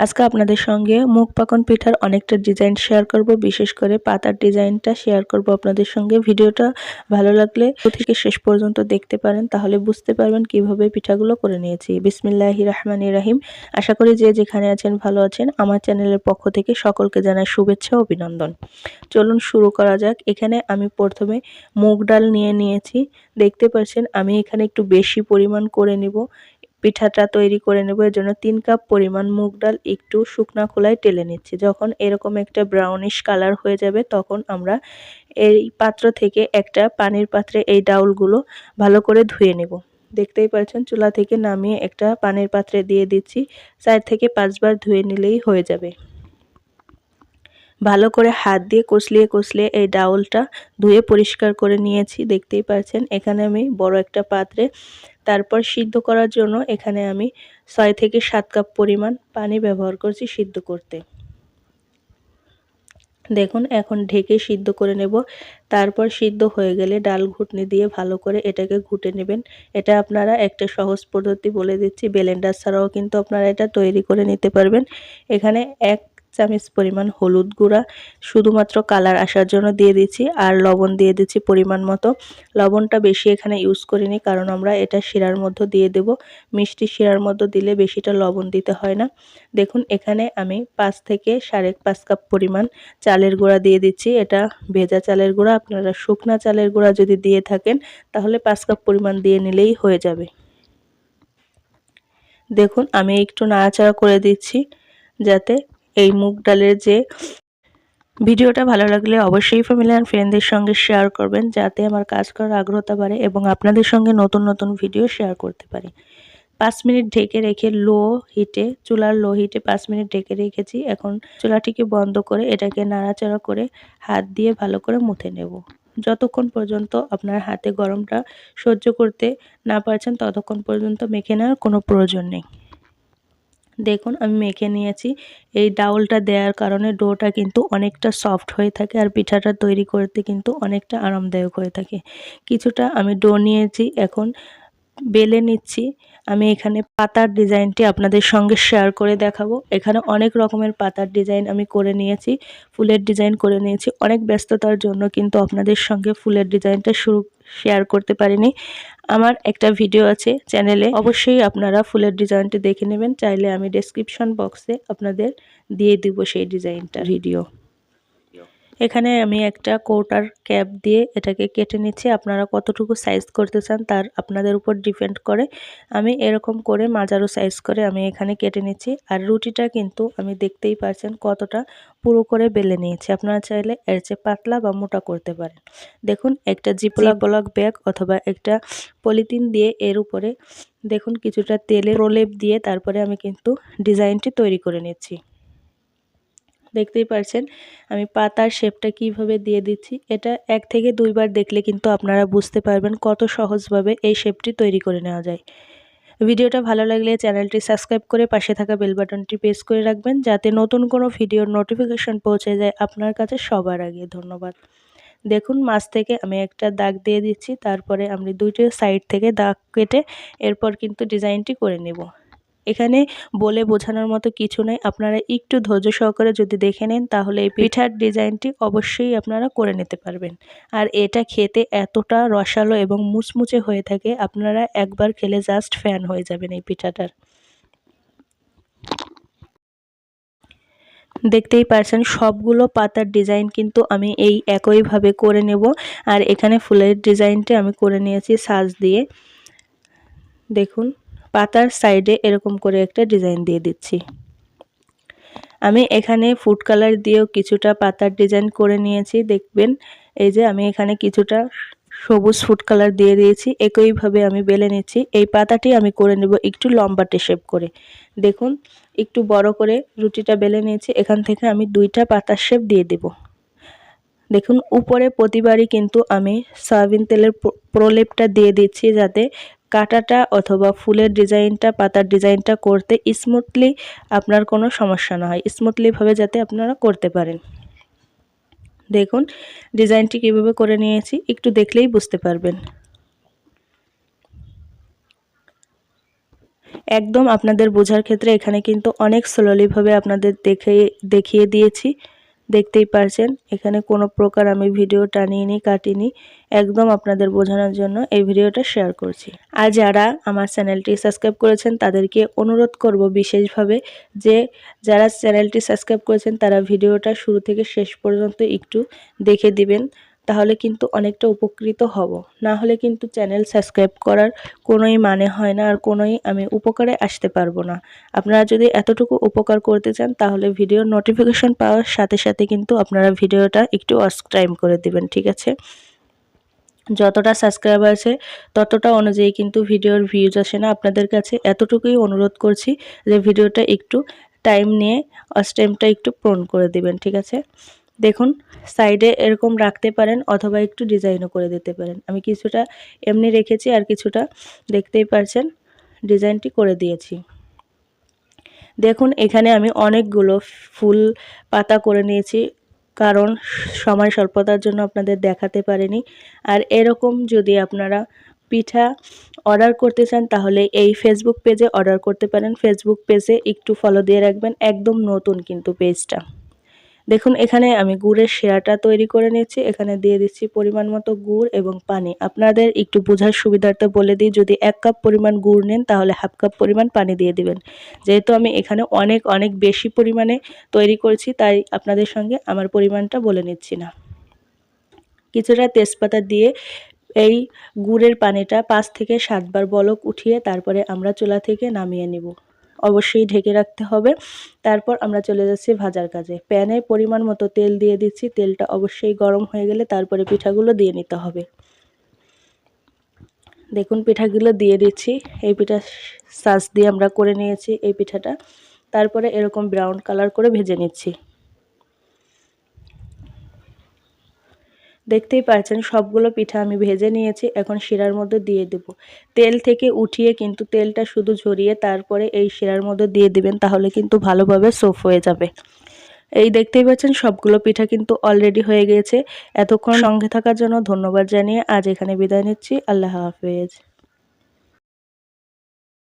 আজকে আপনাদের সঙ্গে মুগ পাকন পিঠার অনেকটা ডিজাইন শেয়ার করব, বিশেষ করে পাতার ডিজাইনটা শেয়ার করব আপনাদের সঙ্গে। ভিডিওটা ভালো লাগলে থেকে শেষ পর্যন্ত দেখতে পারেন, তাহলে বুঝতে পারবেন কিভাবে পিঠাগুলো করে নিয়েছি। বিসমিল্লাহির রহমানির রহিম। আশা করি যে যেখানে আছেন ভালো আছেন। আমার চ্যানেলের পক্ষ থেকে সকলকে জানাই শুভেচ্ছা ও অভিনন্দন। চলুন শুরু করা যাক। এখানে আমি প্রথমে মুগ ডাল নিয়েছি। দেখতে পাচ্ছেন আমি এখানে একটু বেশি পরিমাণ করে নিব। পিঠাটা তৈরি করে নেব, এর জন্য 3 কাপ পরিমাণ মুগ ডাল একটু শুকনা খোলায় টেলে নিচ্ছি। যখন এরকম একটা ব্রাউনিশ কালার হয়ে যাবে তখন আমরা এই পাত্র থেকে একটা পানির পাত্রে এই ডাউলগুলো ভালো করে ধুয়ে নেব। দেখতেই পাচ্ছেন চুলা থেকে নামিয়ে একটা পানির পাত্রে দিয়ে দিচ্ছি। 4 থেকে 5 বার ধুয়ে নিলেই হয়ে যাবে। ভালো করে হাত দিয়ে কষলিয়ে এই ডাউলটা ধুয়ে পরিষ্কার করে নিয়েছি। দেখতেই পাচ্ছেন এখানে আমি বড় একটা পাত্রে তারপর সিদ্ধ করার জন্য এখানে আমি 6 থেকে 7 কাপ পরিমাণ পানি ব্যবহার করছি সিদ্ধ করতে। দেখুন এখন ঢেকে সিদ্ধ করে নেব। তারপর সিদ্ধ হয়ে গেলে ডাল ঘুটনি দিয়ে ভালো করে এটাকে ঘুটে নেবেন। এটা আপনারা একটা সহজ পদ্ধতি বলে দিচ্ছি, ব্লেন্ডার ছাড়াও কিন্তু আপনারা এটা তৈরি করে নিতে পারবেন। এখানে 1 চামচ পরিমাণ হলুদ গুঁড়া শুধুমাত্র কালার আসার জন্য দিয়ে দিচ্ছি, আর লবণ দিয়ে দিচ্ছি পরিমাণ মতো। লবণটা বেশি এখানে ইউজ করিনি, কারণ আমরা এটা শিরার মধ্যে দিয়ে দেব। মিষ্টি শিরার মধ্যে দিলে বেশিটা লবণ দিতে হয় না। দেখুন এখানে আমি 5 থেকে 5.5 কাপ পরিমাণ চালের গুঁড়া দিয়ে দিচ্ছি। এটা ভেজা চালের গুঁড়া। আপনারা শুকনা চালের গুঁড়া যদি দিয়ে থাকেন তাহলে 5 কাপ পরিমাণ দিয়ে নিলেই হয়ে যাবে। দেখুন আমি একটু নাড়াচাড়া করে দিচ্ছি যাতে এই মুগ ডালের যে ভিডিওটা ভালো লাগলে অবশ্যই ফ্যামিলি অ্যান্ড ফ্রেন্ডদের সঙ্গে শেয়ার করবেন, যাতে আমার কাজ করার আগ্রহতা বাড়ে এবং আপনাদের সঙ্গে নতুন ভিডিও শেয়ার করতে পারি। 5 মিনিট ঢেকে রেখে চুলার লো হিটে 5 মিনিট ঢেকে রেখেছি। এখন চুলাটিকে বন্ধ করে এটাকে নাড়াচাড়া করে হাত দিয়ে ভালো করে মুথে নেব। যতক্ষণ পর্যন্ত আপনার হাতে গরমটা সহ্য করতে না পারছেন ততক্ষণ পর্যন্ত মেখে নেওয়ার কোনো প্রয়োজন নেই। দেখুন আমি মেখে নিয়েছি। এই ডাউলটা দেওয়ার কারণে ডোটা কিন্তু অনেকটা সফট হয়ে থাকে, আর পিঠাটা তৈরি করতে কিন্তু অনেকটা আরামদায়ক হয়ে থাকে। কিছুটা আমি ডো নিয়েছি, এখন বেলে নিচ্ছি। আমি এখানে পাতার ডিজাইনটি আপনাদের সঙ্গে শেয়ার করে দেখাবো। এখানে অনেক রকমের পাতার ডিজাইন আমি করে নিয়েছি, ফুলের ডিজাইন করে নিয়েছি। অনেক ব্যস্ততার জন্য কিন্তু আপনাদের সঙ্গে ফুলের ডিজাইনটা শেয়ার করতে পারিনি। আমার একটা ভিডিও আছে চ্যানেলে, অবশ্যই আপনারা ফুলের ডিজাইনটি দেখে নেবেন। চাইলে আমি ডেসক্রিপশন বক্সে আপনাদের দিয়ে দিব সেই ডিজাইনটা ভিডিও। এখানে আমি একটা কৌটার ক্যাপ দিয়ে এটাকে কেটে নিচ্ছি। আপনারা কতটুকু সাইজ করতে চান তার আপনাদের উপর ডিপেন্ড করে। আমি এরকম করে মাঝারো সাইজ করে আমি এখানে কেটে নিচ্ছি। আর রুটিটা কিন্তু আমি দেখতেই পাচ্ছেন কতটা পুরো করে বেলে নিয়েছি। আপনারা চাইলে এর চেয়ে পাতলা বা মোটা করতে পারেন। দেখুন একটা জিপলক ব্যাগ অথবা একটা পলিথিন দিয়ে এর উপরে দেখুন কিছুটা তেলের প্রলেপ দিয়ে তারপরে আমি কিন্তু ডিজাইনটি তৈরি করে নিচ্ছি। দেখতেই পাচ্ছেন আমি পাতার শেপটা কিভাবে দিয়ে দিচ্ছি। এটা 1 থেকে 2 বার দেখলে কিন্তু আপনারা বুঝতে পারবেন কত সহজভাবে এই শেপটি তৈরি করে নেওয়া যায়। ভিডিওটা ভালো লাগলে চ্যানেলটি সাবস্ক্রাইব করে পাশে থাকা বেল বাটনটি প্রেস করে রাখবেন, যাতে নতুন কোনো ভিডিওর নোটিফিকেশন পৌঁছে যায় আপনার কাছে সবার আগে। ধন্যবাদ। দেখুন মাছ থেকে আমি একটা দাগ দিয়ে দিচ্ছি, তারপরে আমি দুইটা সাইড থেকে দাগ কেটে এরপর কিন্তু ডিজাইনটি করে নেব। এখানে বলে বোঝানোর মতো কিছু নেই, আপনারা একটু ধৈর্য সহকারে যদি দেখে নেন তাহলে এই পিঠার ডিজাইনটি অবশ্যই আপনারা করে নিতে পারবেন। আর এটা খেতে এতটা রসালো এবং মুচমুচে হয়ে থাকে, আপনারা একবার খেলে জাস্ট ফ্যান হয়ে যাবেন এই পিঠাটার। দেখতেই পারছেন সবগুলো পাতার ডিজাইন কিন্তু আমি এই একইভাবে করে নেব। আর এখানে ফুলের ডিজাইনটা আমি করে নিয়েছি সাজ দিয়ে। দেখুন পাতার সাইডে এরকম করে একটা ডিজাইন দিয়ে দিচ্ছি। আমি এখানে ফুড কালার দিয়েও কিছুটা পাতার ডিজাইন করে নিয়েছি। দেখবেন এই যে আমি এখানে কিছুটা সবুজ ফুড কালার দিয়ে দিয়েছি। একইভাবে আমি বেলে নিচ্ছি। এই পাতাটি আমি করে নেব একটু লম্বাটে শেপ করে। দেখুন একটু বড় করে রুটিটা বেলে নিয়েছি। এখান থেকে আমি 2টা পাতার শেপ দিয়ে দেব। দেখুন উপরে প্রতিবারই কিন্তু আমি সয়াবিন তেলের প্রলেপটা দিয়ে দিচ্ছি, যাতে কাটাটা অথবা ফুলের ডিজাইনটা পাতার ডিজাইনটা করতে স্মুথলি আপনার কোনো সমস্যা না হয়, স্মুথলিভাবে যাতে আপনারা করতে পারেন। দেখুন ডিজাইনটি কীভাবে করে নিয়েছি একটু দেখলেই বুঝতে পারবেন। একদম আপনাদের বোঝার ক্ষেত্রে এখানে কিন্তু অনেক স্লোলিভাবে আপনাদের দেখিয়ে দিয়েছি। দেখতেই পারছেন এখানে কোনো প্রকার আমি ভিডিও টানিনি কাটিনি, একদম আপনাদের বোঝানোর জন্য এই ভিডিওটা শেয়ার করছি। আর যারা আমার চ্যানেলটি সাবস্ক্রাইব করেছেন তাদেরকে অনুরোধ করব বিশেষভাবে যে যারা চ্যানেলটি সাবস্ক্রাইব করেছেন তারা ভিডিওটা শুরু থেকে শেষ পর্যন্ত একটু দেখে দিবেন, তাহলে কিন্তু অনেকটা উপকৃত হব। না হলে কিন্তু চ্যানেল সাবস্ক্রাইব করার কোনোই মানে হয় না, আর কোনোই আমি উপকারে আসতে পারবো না। আপনারা যদি এতটুকু উপকার করতে চান তাহলে ভিডিওর নোটিফিকেশন পাওয়ার সাথে সাথে কিন্তু আপনারা ভিডিওটা একটু ওয়াচ টাইম করে দিবেন, ঠিক আছে? যতটা সাবস্ক্রাইবার আছে ততটা অনুযায়ী কিন্তু ভিডিওর ভিউজ আসে না। আপনাদের কাছে এতটুকুই অনুরোধ করছি যে ভিডিওটা একটু টাইম নিয়ে ওয়াচ টাইমটা একটু পূরণ করে দিবেন, ঠিক আছে? দেখুন সাইডে এরকম রাখতে পারেন অথবা একটু ডিজাইনও করে দিতে পারেন। আমি কিছুটা এমনি রেখেছি আর কিছুটা দেখতেই পারছেন ডিজাইনটি করে দিয়েছি। দেখুন এখানে আমি অনেকগুলো ফুল পাতা করে নিয়েছি, কারণ সময় স্বল্পতার জন্য আপনাদের দেখাতে পারিনি। আর এরকম যদি আপনারা পিঠা অর্ডার করতে চান তাহলে এই ফেসবুক পেজে অর্ডার করতে পারেন। ফেসবুক পেজে একটু ফলো দিয়ে রাখবেন, একদম নতুন কিন্তু পেজটা। দেখুন এখানে আমি গুড়ের শিরাটা তৈরি করে নিয়েছি। এখানে দিয়ে দিচ্ছি পরিমাণ মতো গুড় এবং পানি। আপনাদের একটু বোঝার সুবিধার্থে বলে দিই, যদি 1 কাপ পরিমাণ গুড় নেন তাহলে হাফ কাপ পরিমাণ পানি দিয়ে দিবেন। যেহেতু আমি এখানে অনেক বেশি পরিমাণে তৈরি করেছি তাই আপনাদের সঙ্গে আমার পরিমাণটা বলে নিচ্ছি না। কিছুটা তেজপাতা দিয়ে এই গুড়ের পানিটা 5 থেকে 7 বার বলক উঠিয়ে তারপরে আমরা চুলা থেকে নামিয়ে নেব। অবশ্যই ঢেকে রাখতে হবে। তারপর আমরা চলে যাচ্ছি ভাজার কাজে। প্যানে পরিমাণ মতো তেল দিয়ে দিচ্ছি। তেলটা অবশ্যই গরম হয়ে গেলে তারপরে পিঠাগুলো দিয়ে নিতে হবে। দেখুন পিঠাগুলো দিয়ে দিচ্ছি। এই পিঠা সাজ দিয়ে আমরা করে নিয়েছি এই পিঠাটা। তারপরে এরকম ব্রাউন কালার করে ভেজে নিচ্ছি। দেখতেই পাচ্ছেন সবগুলো পিঠা আমি ভেজে নিয়েছি। এখন শিরার মধ্যে দিয়ে দেব। তেল থেকে উঠিয়ে কিন্তু তেলটা শুধু ঝরিয়ে তারপরে এই শিরার মধ্যে দিয়ে দিবেন, তাহলে কিন্তু ভালোভাবে সোফ হয়ে যাবে। এই দেখতেই পাচ্ছেন সবগুলো পিঠা কিন্তু অলরেডি হয়ে গিয়েছে। এতক্ষণ সঙ্গে থাকার জন্য ধন্যবাদ জানিয়ে আজ এখানে বিদায় নিচ্ছি। আল্লাহ হাফেজ।